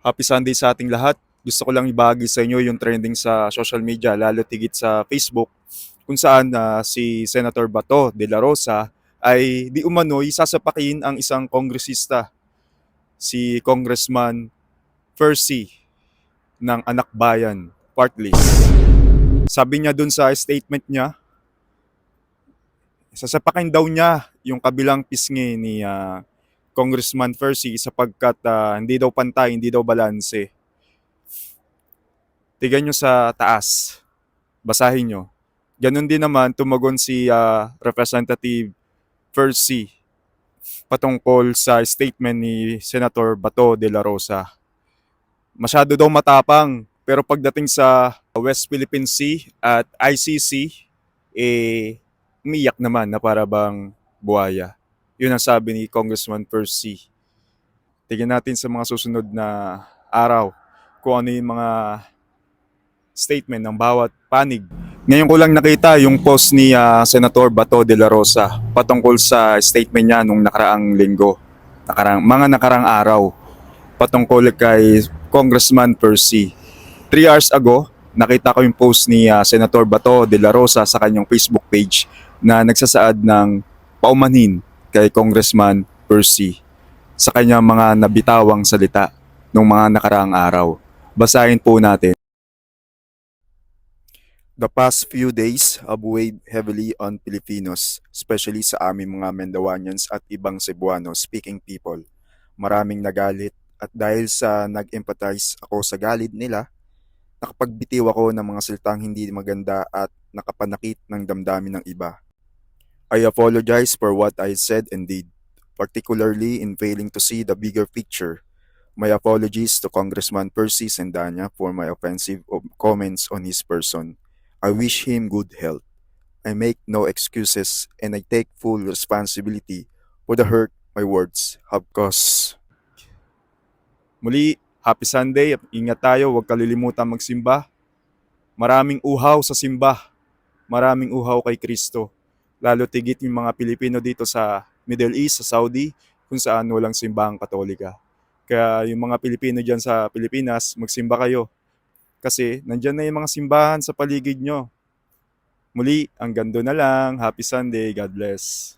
Happy Sunday sa ating lahat. Gusto ko lang ibahagi sa inyo yung trending sa social media, lalo tigit sa Facebook, kung saan si Senator Bato de la Rosa ay di umano'y sasapakin ang isang kongresista, si Congressman Percy ng Anak Bayan, Part List. Sabi niya dun sa statement niya, sasapakin daw niya yung kabilang pisngi ni Congressman Percy sapagkat hindi daw pantay, hindi daw balanse. Tignan nyo sa taas. Basahin nyo. Ganon din naman tumagon si Representative Percy patungkol sa statement ni Senator Bato de la Rosa. Masyado daw matapang, pero pagdating sa West Philippine Sea at ICC, umiyak naman na para bang buhaya. Yun ang sabi ni Congressman Percy. Tignan natin sa mga susunod na araw kung ano yung mga statement ng bawat panig. Ngayon ko lang nakita yung post ni Senator Bato de la Rosa patungkol sa statement niya nung nakaraang linggo, mga nakaraang araw patungkol kay Congressman Percy. 3 hours ago, nakita ko yung post ni Senator Bato de la Rosa sa kanyang Facebook page na nagsasaad ng paumanhin kay Congressman Percy sa kanyang mga nabitawang salita nung mga nakaraang araw. Basahin po natin. The past few days have weighed heavily on Filipinos, especially sa aming mga Mendawanians at ibang Cebuano-speaking people. Maraming nagalit at dahil sa nag-empathize ako sa galit nila, nakapagbitiw ako ng mga salitang hindi maganda at nakapanakit ng damdamin ng iba. I apologize for what I said and did, particularly in failing to see the bigger picture. My apologies to Congressman Percy Sendanya for my offensive comments on his person. I wish him good health. I make no excuses and I take full responsibility for the hurt my words have caused. Muli, happy Sunday. Ingat tayo, huwag kalilimutan magsimba. Maraming uhaw sa simba. Maraming uhaw kay Kristo. Lalo tigit yung mga Pilipino dito sa Middle East, sa Saudi, kung saan walang simbahang Katolika. Kaya yung mga Pilipino dyan sa Pilipinas, magsimba kayo. Kasi nandyan na yung mga simbahan sa paligid nyo. Muli, hanggang doon na lang. Happy Sunday. God bless.